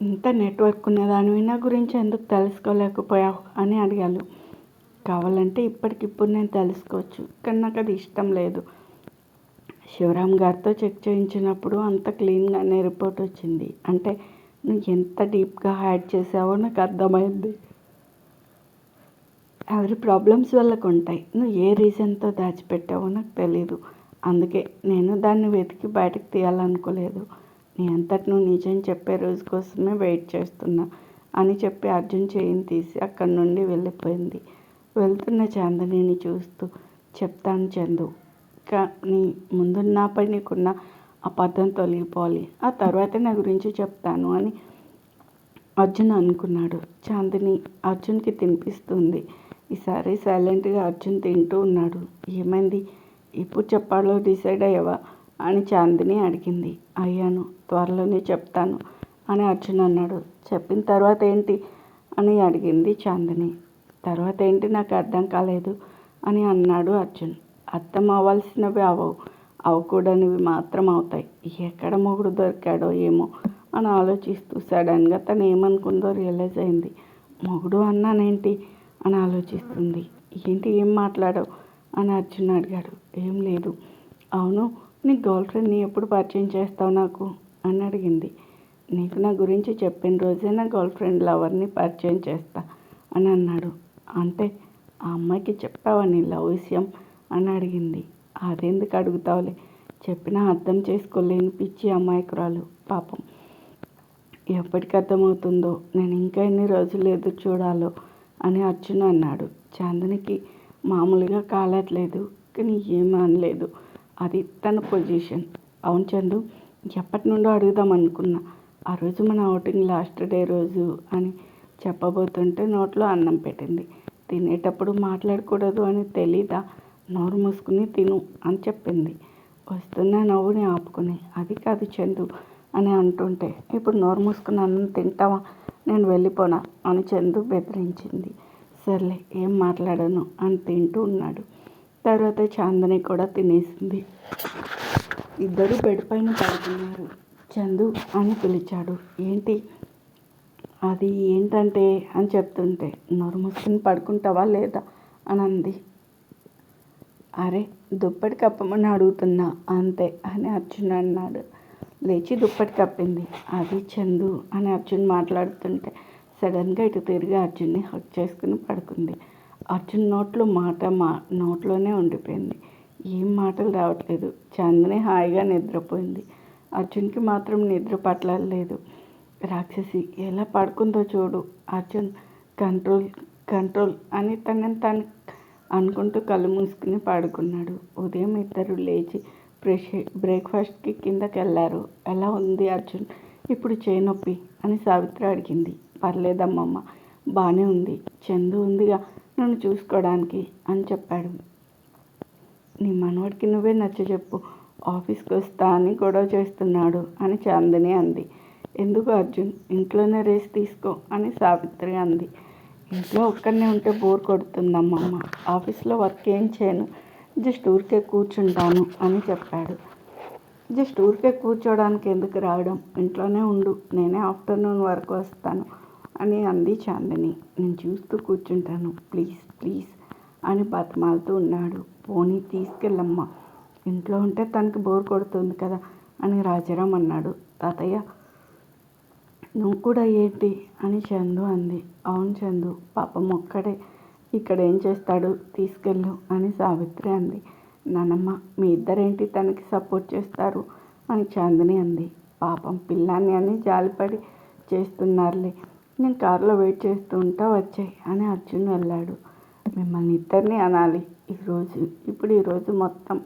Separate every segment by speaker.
Speaker 1: ఇంత నెట్వర్క్ ఉన్నదానివి నా గురించి ఎందుకు తెలుసుకోలేకపోయావు అని అడిగాను. కావాలంటే ఇప్పటికిప్పుడు నేను తెలుసుకోవచ్చు, కానీ నాకు అది ఇష్టం లేదు. శివరామ్ గారితో చెక్ చేయించినప్పుడు అంత క్లీన్గానే రిపోర్ట్ వచ్చింది. అంటే నువ్వు ఎంత డీప్గా హ్యాడ్ చేసావో నాకు అర్థమైంది. ఎవరి ప్రాబ్లమ్స్ వాళ్ళకు ఉంటాయి. నువ్వు ఏ రీజన్తో దాచిపెట్టావో నాకు తెలీదు. అందుకే నేను దాన్ని వెతికి బయటకు తీయాలనుకోలేదు. నీ అంతటి నువ్వు నిజం చెప్పే రోజు కోసమే వెయిట్ చేస్తున్నా అని చెప్పి అర్జున్ చేయిని తీసి అక్కడి నుండి వెళ్ళిపోయింది. వెళ్తున్న చాందినిని చూస్తూ, చెప్తాను చందు, కానీ ముందు నాపై నీకున్న అబద్ధం తొలగిపోవాలి, ఆ తర్వాత నా గురించి చెప్తాను అని అర్జున్ అనుకున్నాడు. చాందిని అర్జున్కి తినిపిస్తుంది. ఈసారి సైలెంట్గా అర్జున్ తింటూ ఉన్నాడు. ఏమైంది, ఇప్పుడు చెప్పాలో డిసైడ్ అయ్యావా అని చాందిని అడిగింది. అయ్యాను, త్వరలోనే చెప్తాను అని అర్జున్ అన్నాడు. చెప్పిన తర్వాత ఏంటి అని అడిగింది చాందిని. తర్వాత ఏంటి నాకు అర్థం కాలేదు అని అన్నాడు అర్జున్. అర్థం అవ్వాల్సినవి అవ్వవు, అవ్వకూడనివి మాత్రం అవుతాయి. ఎక్కడ మొగుడు దొరికాడో ఏమో అని ఆలోచిస్తూ సడన్గా తను ఏమనుకుందో రియలైజ్ అయింది. మొగుడు అన్నానేంటి అని ఆలోచిస్తుంది. ఏంటి, ఏం మాట్లాడావు అని అర్జున్ అడిగాడు. ఏం లేదు. అవును, నీ గర్ల్ ఫ్రెండ్ని ఎప్పుడు పరిచయం చేస్తావు నాకు అని అడిగింది. నీకు నా గురించి చెప్పిన రోజే నా గర్ల్ ఫ్రెండ్ లవర్ని పరిచయం చేస్తా అని అన్నాడు. అంటే ఆ అమ్మాయికి చెప్పావా నీ లవ్ విషయం అని అడిగింది. అదెందుకు అడుగుతావులే, చెప్పినా అర్థం చేసుకోలేని పిచ్చి అమాయకురాలు పాపం. ఎప్పటికి అర్థమవుతుందో, నేను ఇంకా ఎన్ని రోజులు ఎదురు చూడాలో అని అర్జున్ అన్నాడు. చాందినికి మామూలుగా కాలట్లేదు, కానీ ఏమీ అనలేదు. అది తన పొజిషన్. అవును చందు, ఎప్పటి నుండో అడుగుదాం అనుకున్నా. ఆ రోజు మన అవుటింగ్ లాస్ట్ డే రోజు అని చెప్పబోతుంటే నోట్లో అన్నం పెట్టింది. తినేటప్పుడు మాట్లాడకూడదు అని తెలీదా, నోరు మూసుకుని తిను అని చెప్పింది. వస్తున్న నవ్వుని ఆపుకుని, అది కాదు చందు అని అంటుంటే, ఇప్పుడు నోరు మూసుకుని అన్నం తింటావా, నేను వెళ్ళిపోనా అని చందు బెదిరించింది. సర్లే, ఏం మాట్లాడను అని తింటూ ఉన్నాడు. తర్వాత చాందిని కూడా తినేసింది. ఇద్దరు బెడ్ పైన పడుకున్నారు. చందు అని పిలిచాడు. ఏంటి అది, ఏంటంటే అని చెప్తుంటే, నోరు మూసుకుని పడుకుంటావా లేదా అని అంది. అరే, దుప్పటి కప్పమని అడుగుతున్నా అంతే అని అర్జున్ అన్నాడు. లేచి దుప్పటి కప్పింది. అది చందు అని అర్జున్ మాట్లాడుతుంటే సడన్గా ఇటు తిరిగి అర్జున్ని హక్ చేసుకుని పడుకుంది. అర్జున్ నోట్లోనే ఉండిపోయింది. ఏం మాటలు రావట్లేదు. చాందిని హాయిగా నిద్రపోయింది. అర్జున్కి మాత్రం నిద్ర పట్టలేదు. రాక్షసి ఎలా పడుకుందో చూడు. అర్జున్ కంట్రోల్ కంట్రోల్ అని తనని తను అనుకుంటూ కళ్ళు మూసుకుని పడుకున్నాడు. ఉదయం ఇద్దరు లేచి బ్రేక్ఫాస్ట్కి కిందకి వెళ్ళారు. ఎలా ఉంది అర్జున్ ఇప్పుడు చేయి నొప్పి అని సావిత్రి అడిగింది. పర్లేదమ్మమ్మ, బాగానే ఉంది. చందు ఉందిగా నన్ను చూసుకోవడానికి అని చెప్పాడు. నీ మనవడికి నువ్వే నచ్చజెప్పు, ఆఫీస్కి వస్తా అని గొడవ చేస్తున్నాడు అని చాందిని అంది. ఎందుకు అర్జున్, ఇంట్లోనే రేస్ట్ తీసుకో అని సావిత్రి అంది. ఇంట్లో ఒక్కనే ఉంటే బోర్ కొడుతుందమ్మమ్మ, ఆఫీస్లో వర్క్ ఏం చేయను, జస్ట్ ఊరికే కూర్చుంటాను అని చెప్పాడు. జస్ట్ ఊరికే కూర్చోడానికి ఎందుకు రావడం, ఇంట్లోనే ఉండు, నేనే ఆఫ్టర్నూన్ వరకు వస్తాను అని అంది చాందిని. నేను చూస్తూ కూర్చుంటాను, ప్లీజ్ ప్లీజ్ అని బతిమాలుతూ ఉన్నాడు. పోనీ తీసుకెళ్ళమ్మా, ఇంట్లో ఉంటే తనకి బోర్ కొడుతుంది కదా అని రాజారాం అన్నాడు. తాతయ్య నువ్వు కూడా ఏంటి అని చందు అంది. అవును చందు, పాపం ఒక్కడే ఇక్కడ ఏం చేస్తాడు, తీసుకెళ్ళు అని సావిత్రి అంది. నానమ్మ, మీ ఇద్దరేంటి తనకి సపోర్ట్ చేస్తారు అని చాందిని అంది. పాపం పిల్లాన్ని అని జాలిపడి చేస్తున్నారులే, నేను కారులో వెయిట్ చేస్తూ ఉంటా, వచ్చాయి అని అర్జున్ వెళ్ళాడు. మిమ్మల్ని ఇద్దరిని అనాలి ఈరోజు మొత్తం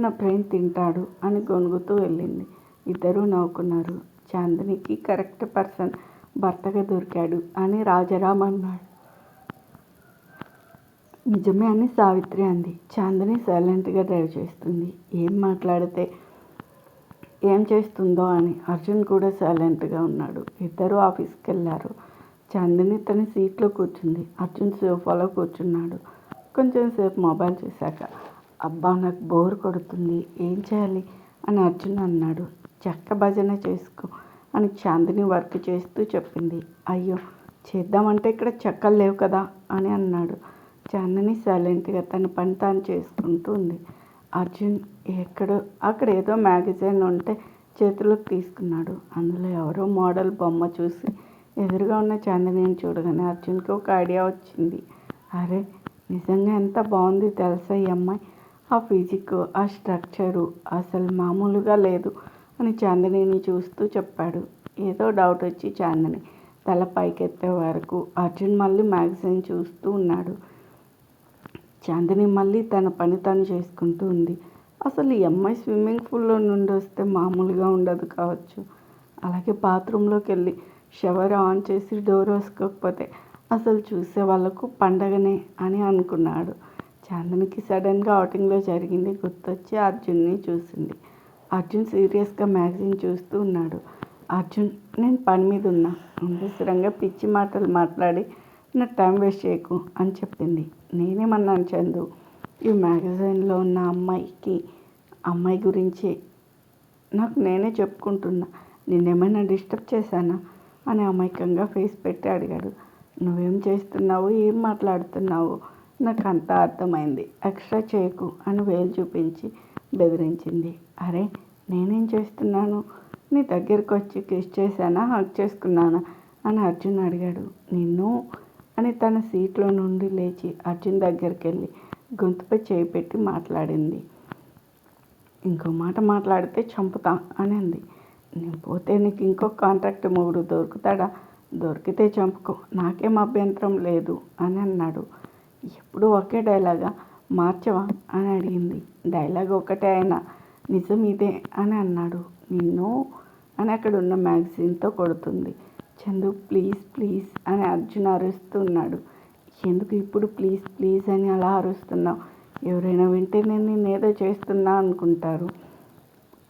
Speaker 1: నా బ్రెయిన్ తింటాడు అని గొనుగుతూ వెళ్ళింది. ఇద్దరూ నవ్వుకున్నారు. చాందినికి కరెక్ట్ పర్సన్ భర్తగా దొరికాడు అని రాజారాం అన్నాడు. నిజమే అని సావిత్రి అంది. చాందిని సైలెంట్గా డ్రైవ్ చేస్తుంది. ఏం మాట్లాడితే ఏం చేస్తుందో అని అర్జున్ కూడా సైలెంట్గా ఉన్నాడు. ఇద్దరూ ఆఫీస్కి వెళ్ళారు. చాందిని తన సీట్లో కూర్చుంది. అర్జున్ సోఫాలో కూర్చున్నాడు. కొంచెం సేపు మొబైల్ చూశాక, అబ్బా నాకు బోర్ కొడుతుంది, ఏం చేయాలి అని అర్జున్ అన్నాడు. చెక్క భజన చేసుకో అని చాందిని వర్క్ చేస్తూ చెప్పింది. అయ్యో, చేద్దామంటే ఇక్కడ చెక్కలు లేవు కదా అని అన్నాడు. చాందిని సైలెంట్గా తన పని తాను చేసుకుంటూ ఉంది. అర్జున్ అక్కడ ఏదో మ్యాగజైన్ ఉంటే చేతిలోకి తీసుకున్నాడు. అందులో ఎవరో మోడల్ బొమ్మ చూసి ఎదురుగా ఉన్న చాందినిని చూడగానే అర్జున్కి ఒక ఐడియా వచ్చింది. అరే, నిజంగా ఎంత బాగుంది తెలుసా ఈ అమ్మాయి, ఆ ఫిజిక్, ఆ స్ట్రక్చరు అసలు మామూలుగా లేదు అని చాందినిని చూస్తూ చెప్పాడు. ఏదో డౌట్ వచ్చి చాందిని తల పైకెత్తే వరకు అర్జున్ మళ్ళీ మ్యాగజైన్ చూస్తూ ఉన్నాడు. చాందిని మళ్ళీ తన పని తను చేసుకుంటూ ఉంది. అసలు ఈ అమ్మాయి స్విమ్మింగ్ పూల్లో నుండి వస్తే మామూలుగా ఉండదు కావచ్చు. అలాగే బాత్రూంలోకి వెళ్ళి షవర్ ఆన్ చేసి డోర్ వేసుకోకపోతే అసలు చూసే వాళ్ళకు పండగనే అని అనుకున్నాడు. చాందినికి సడన్గా అవుటింగ్లో జరిగింది గుర్తొచ్చి అర్జున్ని చూసింది. అర్జున్ సీరియస్గా మ్యాగజైన్ చూస్తూ ఉన్నాడు. అర్జున్, నేను పని మీద ఉన్నా, అనవసరంగా పిచ్చి మాటలు మాట్లాడి నా టైం వేస్ట్ చేయకు అని చెప్పింది. నేనేమన్నాను చందు, ఈ మ్యాగజైన్లో ఉన్న అమ్మాయి గురించి నాకు నేనే చెప్పుకుంటున్నా, నేనేమైనా డిస్టర్బ్ చేశానా అని అమాయకంగా ఫేస్ పెట్టి అడిగాడు. నువ్వేం చేస్తున్నావు, ఏం మాట్లాడుతున్నావు నాకు అంతా అర్థమైంది, ఎక్స్ట్రా చేయకు అని వేలు చూపించి బెదిరించింది. అరే, నేనేం చేస్తున్నాను, నీ దగ్గరికి వచ్చి కిస్ చేశానా, హగ్ చేసుకున్నానా అని అర్జున్ అడిగాడు. నిన్ను అని తన సీట్లో నుండి లేచి అర్జున్ దగ్గరికి వెళ్ళి గొంతుపై చేయి పెట్టి మాట్లాడింది. ఇంకో మాట మాట్లాడితే చంపుతా అని అంది. నేను పోతే నీకు ఇంకో కాంట్రాక్ట్ మొగుడు దొరుకుతాడా, దొరికితే చంపుకో, నాకేం అభ్యంతరం లేదు అని అన్నాడు. ఎప్పుడు ఒకే డైలాగా, మార్చవా అని అడిగింది. డైలాగ్ ఒకటే అయినా నిజం ఇదే అని అన్నాడు. నిన్ను అని అక్కడ ఉన్న మ్యాగజైన్తో కొడుతుంది. చందు, ప్లీజ్ ప్లీజ్ అని అర్జున్ అరుస్తున్నాడు. ఎందుకు ఇప్పుడు ప్లీజ్ ప్లీజ్ అని అలా అరుస్తున్నావు, ఎవరైనా వింటే నేను నేనేదో చేస్తున్నా అనుకుంటారు.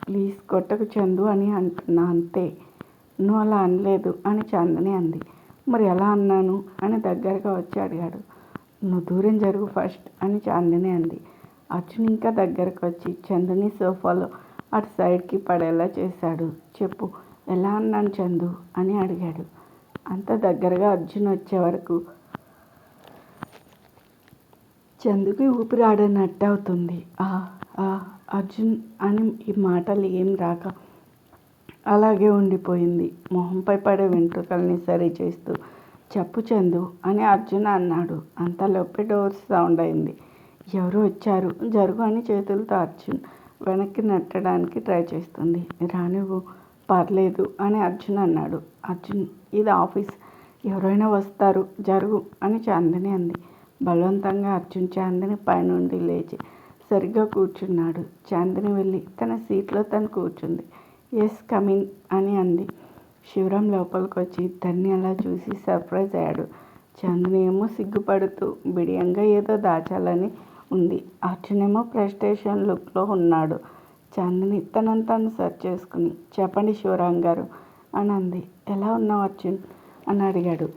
Speaker 1: ప్లీజ్ కొట్టకు చందు అని అంటున్నా అంతే, నువ్వు అలా అనలేదు అని చాందిని అంది. మరి ఎలా అన్నాను అని దగ్గరగా వచ్చి అడిగాడు. నువ్వు దూరం జరుగు ఫస్ట్ అని చాందిని అంది. అర్జున్ ఇంకా దగ్గరకు వచ్చి చందుని సోఫాలో అటు సైడ్కి పడేలా చేశాడు. చెప్పు, ఎలా అన్నాను చందు అని అడిగాడు. అంత దగ్గరగా అర్జున్ వచ్చే వరకు చందుకి ఊపిరి ఆడనట్టు అవుతుంది. అర్జున్ అని ఈ మాటలు ఏం రాక అలాగే ఉండిపోయింది. మొహంపై పడే వెంట్రుకల్ని సరి చేస్తూ చెప్పు చందు అని అర్జున్ అన్నాడు. అంతలోపే డోర్ సౌండ్ అయింది. ఎవరు వచ్చారు, జరుగు అని చేతులతో అర్జున్ వెనక్కి నెట్టడానికి ట్రై చేస్తుంది. రానివ్వు, పర్లేదు అని అర్జున్ అన్నాడు. అర్జున్, ఇది ఆఫీస్, ఎవరైనా వస్తారు, జరుగు అని చాందిని అంది. బలవంతంగా అర్జున్ చాందిని పైనుండి లేచి సరిగ్గా కూర్చున్నాడు. చాందిని వెళ్ళి తన సీట్లో తను కూర్చుంది. ఎస్, కమిన్ అని అంది. శివరాం లోపలికి వచ్చి ఇద్దరిని అలా చూసి సర్ప్రైజ్ అయ్యాడు. చాందిని ఏమో సిగ్గుపడుతూ బిడియంగా ఏదో దాచాలని ఉంది. అర్జున్ ఏమో ప్రెస్టేషన్ లుక్లో ఉన్నాడు. చాందిని తనను తాను సర్చ్ చేసుకుని చెప్పండి శివరాం గారు అని అంది. ఎలా ఉన్నావు అర్జున్ అని అడిగాడు.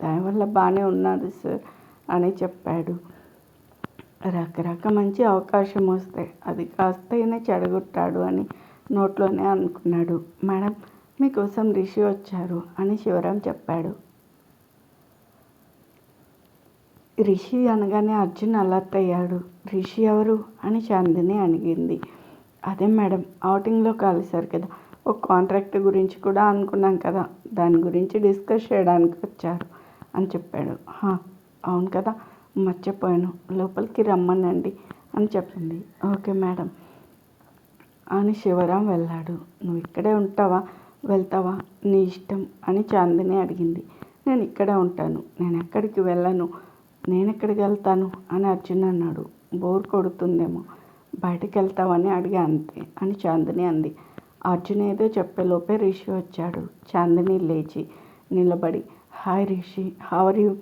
Speaker 1: దానివల్ల బాగానే ఉన్నాడు సార్ అని చెప్పాడు. రకరక మంచి అవకాశం వస్తే అది కాస్త ఈయన చెడగొట్టాడు అని నోట్లోనే అనుకున్నాడు. మేడం, మీకోసం రిషి వచ్చారు అని శివరాం చెప్పాడు. రిషి అనగానే అర్జున్ అలర్ట్ అయ్యాడు. రిషి ఎవరు అని చాందిని అడిగింది. అదే మేడం, అవుటింగ్లో కలిశారు కదా, ఒక కాంట్రాక్ట్ గురించి కూడా అనుకున్నాం కదా, దాని గురించి డిస్కస్ చేయడానికి వచ్చారు అని చెప్పాడు. అవును కదా, మర్చిపోయాను, లోపలికి రమ్మనండి అని చెప్పింది. ఓకే మేడం అని శివరాం వెళ్ళాడు. నువ్వు ఇక్కడే ఉంటావా, వెళ్తావా, నీ ఇష్టం అని చాందిని అడిగింది. నేను ఇక్కడే ఉంటాను, నేను ఎక్కడికి వెళ్ళను, నేను ఎక్కడికి వెళ్తాను అని అర్జున్ అన్నాడు. బోర్ కొడుతుందేమో, బయటికి వెళ్తావని అడిగా అంతే అని చాందిని అంది. అర్జున్ ఏదో చెప్పేలోపే రిషి వచ్చాడు. చాందిని లేచి నిలబడి hi Rishi, how are you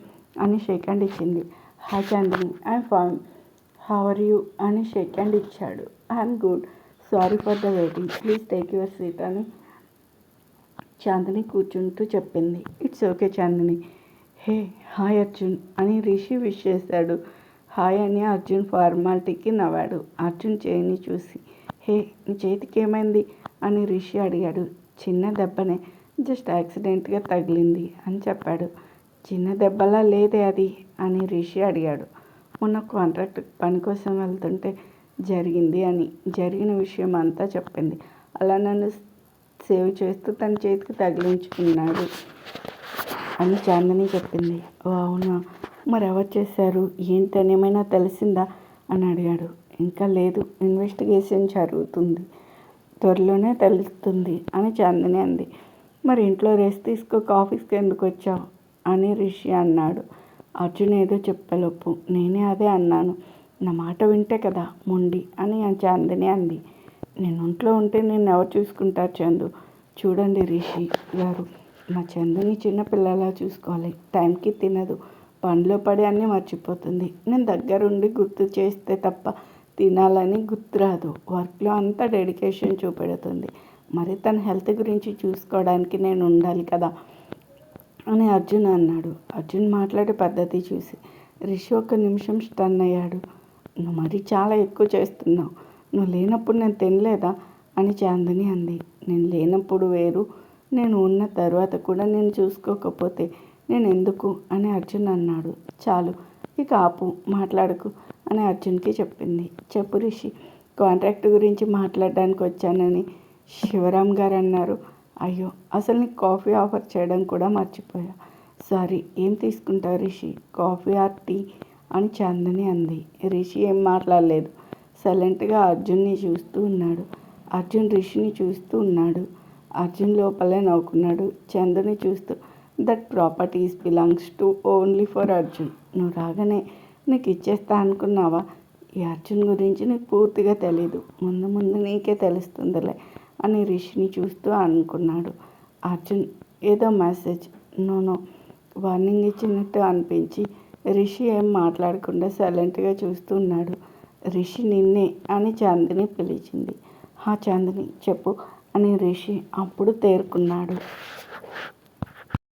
Speaker 1: అని షేక్ హ్యాండ్ ఇచ్చింది. Hi Chandini, I'm fine, how are you అని షేక్ హ్యాండ్ ఇచ్చాడు. I'm good, sorry for the waiting, please take your seat అని చాందిని కూర్చుంటూ చెప్పింది. It's okay Chandini. Hey hi Arjun అని రిషి విష్ చేశాడు. హాయ్ అని అర్జున్ ఫార్మాలిటీకి నవ్వాడు. అర్జున్ చేయిని చూసి హే, నీ చేతికి ఏమైంది అని రిషి అడిగాడు. చిన్న దెబ్బనే, జస్ట్ యాక్సిడెంట్గా తగిలింది అని చెప్పాడు. చిన్న దెబ్బలా లేదే అది అని రిషి అడిగాడు. మొన్న కాంట్రాక్ట్ పని కోసం వెళ్తుంటే జరిగింది అని జరిగిన విషయం అంతా చెప్పింది. అలా నన్ను సేవ్ చేస్తూ తన చేతికి తగిలించుకున్నాడు అని చాందిని చెప్పింది. ఓ అవునా, మరి ఎవరు చేశారు ఏంటని ఏమైనా తెలిసిందా అని అడిగాడు. ఇంకా లేదు, ఇన్వెస్టిగేషన్ జరుగుతుంది, త్వరలోనే తెలుస్తుంది అని చాందిని అంది. మరి ఇంట్లో రెస్ట్ తీసుకోక ఆఫీస్కి ఎందుకు వచ్చావు అని రిషి అన్నాడు. అర్జున్ ఏదో చెప్పలోపు నేనే అదే అన్నాను. నా మాట వింటే కదా మొండి అని చాందిని అంది. నేను ఒంట్లో ఉంటే నేను ఎవరు చూసుకుంటారు చందు? చూడండి రిషి గారు, మా చందుని చిన్నపిల్లలా చూసుకోవాలి. టైంకి తినదు, పనిలో పడి అన్నీ మర్చిపోతుంది. నేను దగ్గరుండి గుర్తు చేస్తే తప్ప తినాలని గుర్తురాదు. వర్క్లో అంతా డెడికేషన్ చూపెడుతుంది. మరి తన హెల్త్ గురించి చూసుకోవడానికి నేను ఉండాలి కదా అని అర్జున్ అన్నాడు. అర్జున్ మాట్లాడే పద్ధతి చూసి రిషి ఒక్క నిమిషం స్టన్ అయ్యాడు. నువ్వు మరీ చాలా ఎక్కువ చేస్తున్నావు. నువ్వు లేనప్పుడు నేను తినలేదా అని చాందిని అంది. నేను లేనప్పుడు వేరు, నేను ఉన్న తర్వాత కూడా నేను చూసుకోకపోతే నేను ఎందుకు అని అర్జున్ అన్నాడు. చాలు ఇక ఆపు, మాట్లాడకు అని అర్జున్కి చెప్పింది. చెప్పు రిషి, కాంట్రాక్ట్ గురించి మాట్లాడడానికి వచ్చానని శివరామ్ గారు అన్నారు. అయ్యో, అసలు నీకు కాఫీ ఆఫర్ చేయడం కూడా మర్చిపోయా. సారీ, ఏం తీసుకుంటావు రిషి, కాఫీ ఆర్ టీ అని చాందిని అంది. రిషి ఏం మాట్లాడలేదు, సైలెంట్గా అర్జున్ని చూస్తూ ఉన్నాడు. అర్జున్ రిషిని చూస్తూ ఉన్నాడు. అర్జున్ లోపలే నవ్వుకున్నాడు చందుని చూస్తూ. That properties belongs to only for Arjun. నువ్వు రాగానే నీకు ఇచ్చేస్తా అనుకున్నావా? ఈ అర్జున్ గురించి నీకు పూర్తిగా తెలీదు, ముందు ముందు నీకే తెలుస్తుందిలే అని రిషిని చూస్తూ అనుకున్నాడు. అర్జున్ ఏదో మెసేజ్ నో వార్నింగ్ ఇచ్చినట్టు అనిపించి రిషి ఏం మాట్లాడకుండా సైలెంట్గా చూస్తూ ఉన్నాడు. రిషి నిన్నే అని చాందిని పిలిచింది. హా చాందిని చెప్పు అని రిషి అప్పుడు తేరుకున్నాడు.